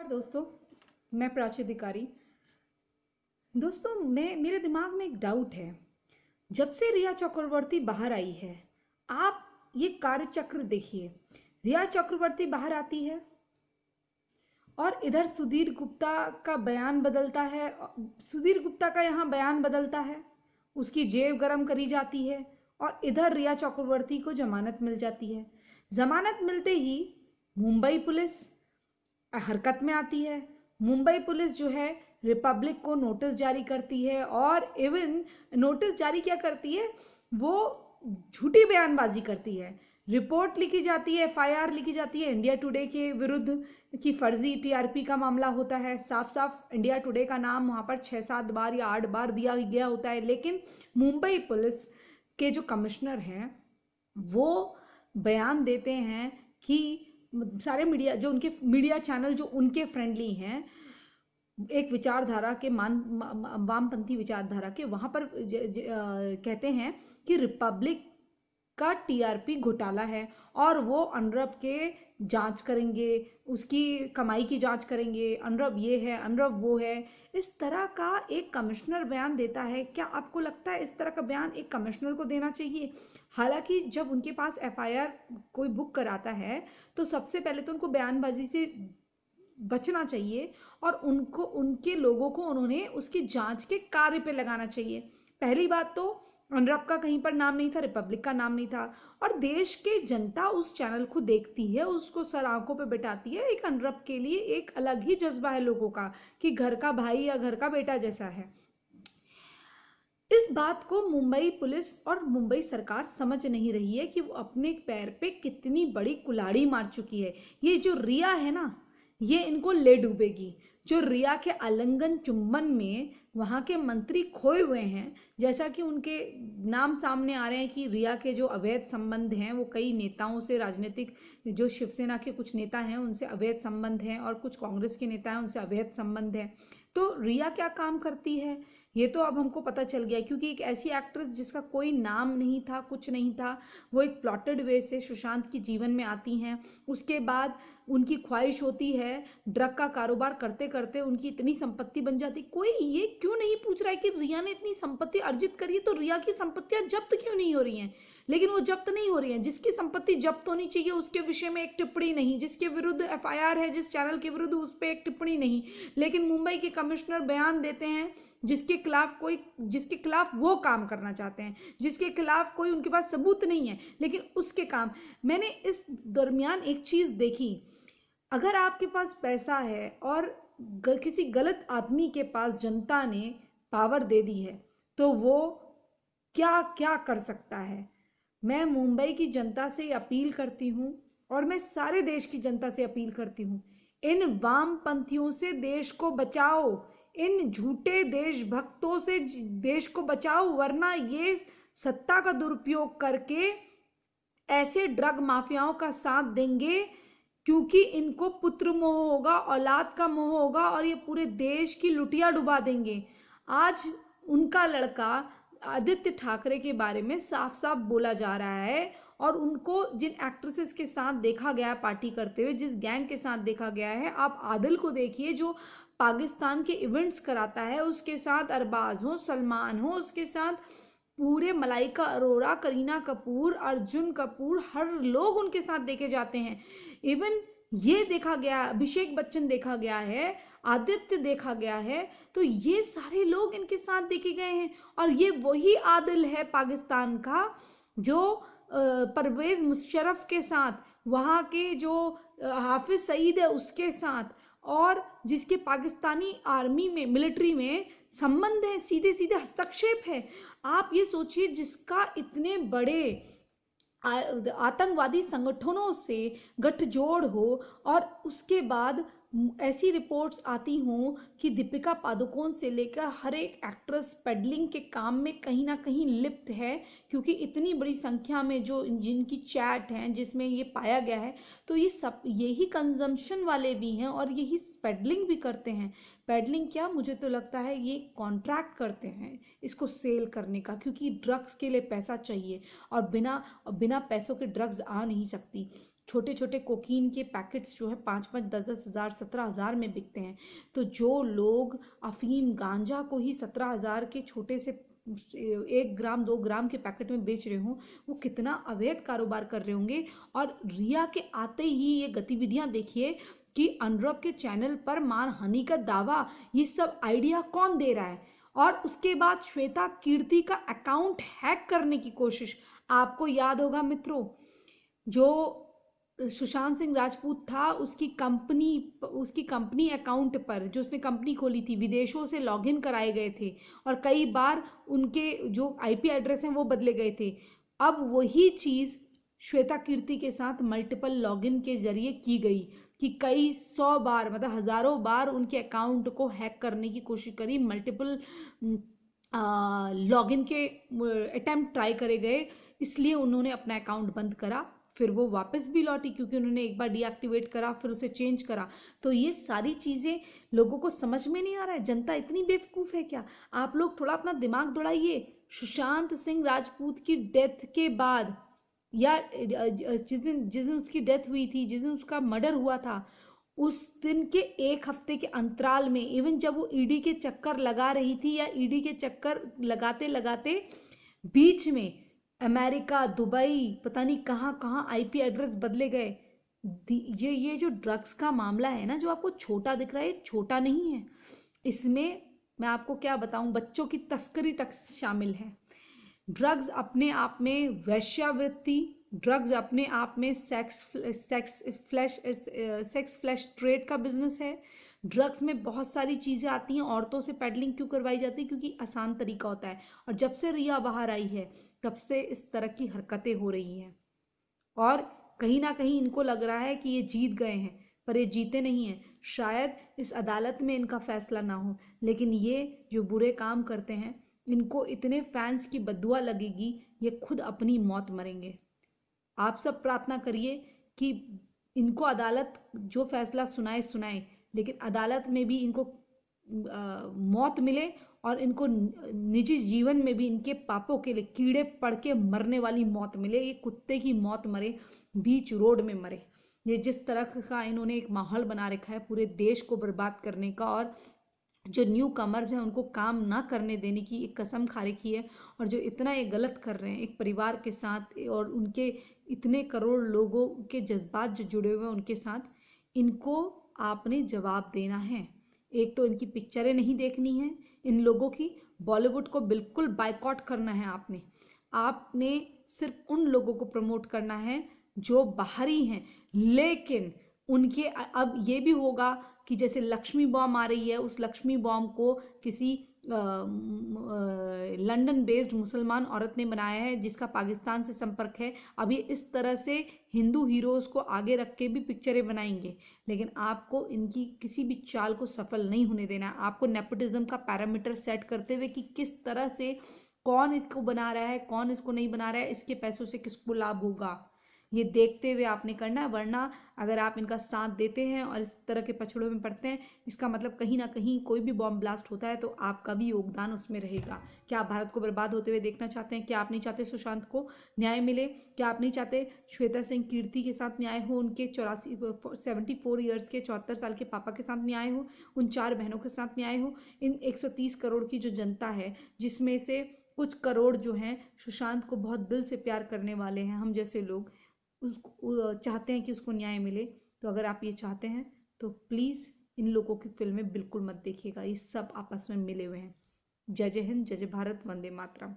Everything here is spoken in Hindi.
नमस्कार दोस्तों। मैं प्राची अधिकारी। दोस्तों, मेरे दिमाग में एक डाउट है। जब से रिया चक्रवर्ती बाहर आई है, आप ये कार्यचक्र देखिए। रिया चक्रवर्ती बाहर आती है और इधर सुधीर गुप्ता का बयान बदलता है। सुधीर गुप्ता का यहाँ बयान बदलता है, उसकी जेब गरम करी जाती है और इधर रिया चक्रवर्ती को जमानत मिल जाती है। जमानत मिलते ही मुंबई पुलिस हरकत में आती है। मुंबई पुलिस जो है रिपब्लिक को नोटिस जारी करती है और इवन नोटिस जारी क्या करती है, वो झूठी बयानबाजी करती है। रिपोर्ट लिखी जाती है, एफआईआर लिखी जाती है इंडिया टुडे के विरुद्ध कि फर्जी टीआरपी का मामला होता है। साफ साफ इंडिया टुडे का नाम वहां पर 6-7 बार या 8 बार दिया गया होता है। लेकिन मुंबई पुलिस के जो कमिश्नर हैं वो बयान देते हैं कि सारे मीडिया जो उनके मीडिया चैनल जो उनके फ्रेंडली हैं, एक विचारधारा के वामपंथी विचारधारा के, वहां पर कहते हैं कि रिपब्लिक का टीआरपी घोटाला है और वो अनरब के जांच करेंगे, उसकी कमाई की जांच करेंगे। अनरब ये है, अनरब वो है। इस तरह का एक कमिश्नर बयान देता है। क्या आपको लगता है इस तरह का बयान एक कमिश्नर को देना चाहिए? हालांकि जब उनके पास एफआईआर कोई बुक कराता है तो सबसे पहले तो उनको बयानबाजी से बचना चाहिए और उनको, उनके लोगों को उन्होंने उसकी जांच के कार्य पे लगाना चाहिए। पहली बात तो अनरब का कहीं पर नाम नहीं था, रिपब्लिक का नाम नहीं था। और देश की जनता उस चैनल को देखती है, उसको सर आंखों पे बिठाती है। एक अनरब के लिए एक अलग ही जज्बा है लोगों का कि घर का भाई या घर का बेटा जैसा है। इस बात को मुंबई पुलिस और मुंबई सरकार समझ नहीं रही है कि वो अपने पैर पे कितनी बड़ी कुल्हाड़ी मार चुकी है। ये जो रिया है ना, ये इनको ले डूबेगी। जो रिया के आलिंगन चुंबन में वहां के मंत्री खोए हुए हैं, जैसा कि उनके नाम सामने आ रहे हैं कि रिया के जो अवैध संबंध हैं वो कई नेताओं से, राजनीतिक जो शिवसेना के कुछ नेता हैं उनसे अवैध संबंध हैं और कुछ कांग्रेस के नेता हैं उनसे अवैध संबंध है। तो रिया क्या काम करती है ये तो अब हमको पता चल गया, क्योंकि एक ऐसी एक्ट्रेस जिसका कोई नाम नहीं था, कुछ नहीं था, वो एक प्लॉटेड वे से सुशांत के जीवन में आती हैं। उसके बाद उनकी ख्वाहिश होती है, ड्रग का कारोबार करते करते उनकी इतनी संपत्ति बन जाती। कोई ये क्यों नहीं पूछ रहा है कि रिया ने इतनी संपत्ति अर्जित करी है तो रिया की संपत्तियां जब्त क्यों नहीं हो रही हैं? लेकिन वो जब्त नहीं हो रही हैं। जिसकी संपत्ति जब्त होनी चाहिए उसके विषय में एक टिप्पणी नहीं, जिसके विरुद्ध एफआईआर है, जिस चैनल के विरुद्ध, उस पर एक टिप्पणी नहीं। लेकिन मुंबई के कमिश्नर बयान देते हैं जिसके खिलाफ वो काम करना चाहते हैं, जिसके खिलाफ कोई उनके पास सबूत नहीं है, लेकिन उसके काम। मैंने इस दरमियान एक चीज देखी, अगर आपके पास पैसा है और किसी गलत आदमी के पास जनता ने पावर दे दी है तो वो क्या क्या कर सकता है। मैं मुंबई की जनता से अपील करती हूँ और मैं सारे देश की जनता से अपील करती हूँ, इन वामपंथियों से देश को बचाओ, इन झूठे देशभक्तों से देश को बचाओ, वरना ये सत्ता का दुरुपयोग करके ऐसे ड्रग माफियाओं का साथ देंगे, क्योंकि इनको पुत्र मोह होगा, औलाद का मोह होगा और ये पूरे देश की लुटिया डुबा देंगे। आज उनका लड़का आदित्य ठाकरे के बारे में साफ साफ बोला जा रहा है और उनको जिन एक्ट्रेसेस के साथ देखा गया है पार्टी करते हुए, जिस गैंग के साथ देखा गया है, आप आदिल को देखिए जो पाकिस्तान के इवेंट्स कराता है, उसके साथ अरबाज हो, सलमान हो, उसके साथ पूरे मलाइका अरोड़ा, करीना कपूर, अर्जुन कपूर, हर लोग उनके साथ देखे जाते हैं। इवन ये देखा गया, अभिषेक बच्चन देखा गया है, आदित्य देखा गया है, तो ये सारे लोग इनके साथ देखे गए हैं। और ये वही आदिल है पाकिस्तान का जो परवेज मुशर्रफ के साथ, वहाँ के जो हाफिज सईद है उसके साथ, और जिसके पाकिस्तानी आर्मी में, मिलिट्री में संबंध है, सीधे सीधे हस्तक्षेप है। आप ये सोचिए, जिसका इतने बड़े आतंकवादी संगठनों से गठजोड़ हो और उसके बाद ऐसी रिपोर्ट्स आती हों कि दीपिका पादुकोण से लेकर हर एक एक्ट्रेस पेडलिंग के काम में कहीं ना कहीं लिप्त है, क्योंकि इतनी बड़ी संख्या में जो जिनकी चैट हैं जिसमें ये पाया गया है, तो ये सब यही कंजम्पशन वाले भी हैं और यही पेडलिंग भी करते हैं। पेडलिंग क्या, मुझे तो लगता है ये कॉन्ट्रैक्ट करते हैं इसको सेल करने का, क्योंकि ड्रग्स के लिए पैसा चाहिए और बिना पैसों के ड्रग्स आ नहीं सकती। छोटे छोटे कोकीन के पैकेट्स जो है 5-5, 10-10 हज़ार, 17 हज़ार में बिकते हैं। तो जो लोग अफीम गांजा को ही 17 हज़ार के छोटे से 1 ग्राम 2 ग्राम के पैकेट में बेच रहे हों, वो कितना अवैध कारोबार कर रहे होंगे। और रिया के आते ही ये गतिविधियां देखिए कि अनुरव के चैनल पर मानहानि का दावा, ये सब आइडिया कौन दे रहा है। और उसके बाद श्वेता कीर्ति का अकाउंट हैक करने की कोशिश। आपको याद होगा मित्रों, जो सुशांत सिंह राजपूत था, उसकी कंपनी अकाउंट पर जो उसने कंपनी खोली थी, विदेशों से लॉगिन कराए गए थे और कई बार उनके जो आईपी एड्रेस हैं वो बदले गए थे। अब वही चीज श्वेता कीर्ति के साथ मल्टीपल लॉगिन के जरिए की गई कि कई 100 बार, मतलब हजारों बार उनके अकाउंट को हैक करने की कोशिश करी, मल्टीपल लॉगिन के अटेम्प्ट ट्राई करे गए, इसलिए उन्होंने अपना अकाउंट बंद करा। फिर वो वापस भी लौटी क्योंकि उन्होंने एक बार डीएक्टिवेट करा, फिर उसे चेंज करा। तो ये सारी चीज़ें लोगों को समझ में नहीं आ रहा है। जनता इतनी बेवकूफ़ है क्या? आप लोग थोड़ा अपना दिमाग दौड़ाइए। सुशांत सिंह राजपूत की डेथ के बाद, या जिस दिन उसकी डेथ हुई थी, जिस दिन उसका मर्डर हुआ था, उस दिन के 1 हफ्ते के अंतराल में, इवन जब वो ईडी के चक्कर लगा रही थी या ईडी के चक्कर लगाते लगाते बीच में अमेरिका, दुबई, पता नहीं कहाँ कहाँ आईपी एड्रेस बदले गए। ये जो ड्रग्स का मामला है ना, जो आपको छोटा दिख रहा है, ये छोटा नहीं है। इसमें मैं आपको क्या बताऊं, बच्चों की तस्करी तक शामिल है। ड्रग्स अपने आप में वेश्यावृत्ति, ड्रग्स अपने आप में सेक्स फ्लैश ट्रेड का बिजनेस है। ड्रग्स में बहुत सारी चीज़ें आती हैं। औरतों से पेडलिंग क्यों करवाई जाती है? क्योंकि आसान तरीका होता है। और जब से रिया बाहर आई है तब से इस तरह की हरकतें हो रही हैं। और कहीं ना कहीं इनको लग रहा है कि ये जीत गए हैं, पर ये जीते नहीं हैं। शायद इस अदालत में इनका फैसला ना हो, लेकिन ये जो बुरे काम करते हैं, इनको इतने फैंस की बद्दुआ लगेगी, ये खुद अपनी मौत मरेंगे। आप सब प्रार्थना करिए कि इनको अदालत जो फैसला सुनाए सुनाए, लेकिन अदालत में भी इनको मौत मिले और इनको निजी जीवन में भी इनके पापों के लिए कीड़े पड़ के मरने वाली मौत मिले। ये कुत्ते की मौत मरे, बीच रोड में मरे। ये जिस तरह का इन्होंने एक माहौल बना रखा है पूरे देश को बर्बाद करने का, और जो न्यू कमर्स हैं उनको काम ना करने देने की एक कसम खा रखी है, और जो इतना ये गलत कर रहे हैं एक परिवार के साथ, और उनके इतने करोड़ लोगों के जज्बात जो जुड़े हुए हैं उनके साथ, इनको आपने जवाब देना है। एक तो इनकी पिक्चरें नहीं देखनी है, इन लोगों की बॉलीवुड को बिल्कुल बायकॉट करना है। आपने सिर्फ उन लोगों को प्रमोट करना है जो बाहरी हैं, लेकिन उनके अब ये भी होगा कि जैसे लक्ष्मी बॉम्ब आ रही है, उस लक्ष्मी बॉम्ब को किसी लंदन बेस्ड मुसलमान औरत ने बनाया है जिसका पाकिस्तान से संपर्क है। अब ये इस तरह से हिंदू हीरोज़ को आगे रख के भी पिक्चरें बनाएंगे, लेकिन आपको इनकी किसी भी चाल को सफल नहीं होने देना है। आपको नेपोटिज्म का पैरामीटर सेट करते हुए कि किस तरह से कौन इसको बना रहा है, कौन इसको नहीं बना रहा है, इसके पैसों से किसको लाभ होगा, ये देखते हुए आपने करना है। वरना अगर आप इनका साथ देते हैं और इस तरह के पछड़ों में पड़ते हैं, इसका मतलब कहीं ना कहीं कोई भी बॉम्ब ब्लास्ट होता है तो आपका भी योगदान उसमें रहेगा। क्या आप भारत को बर्बाद होते हुए देखना चाहते हैं? क्या आप नहीं चाहते सुशांत को न्याय मिले? क्या आप नहीं चाहते श्वेता सिंह कीर्ति के साथ न्याय हो, उनके 74 ईयर्स के 74 साल के पापा के साथ न्याय हो, उन 4 बहनों के साथ न्याय हो, इन 130 करोड़ की जो जनता है, जिसमें से कुछ करोड़ जो हैं सुशांत को बहुत दिल से प्यार करने वाले हैं, हम जैसे लोग उसको चाहते हैं कि उसको न्याय मिले। तो अगर आप ये चाहते हैं तो प्लीज़ इन लोगों की फिल्में बिल्कुल मत देखिएगा। ये सब आपस में मिले हुए हैं। जय जय हिंद, जय जय भारत, वंदे मातरम।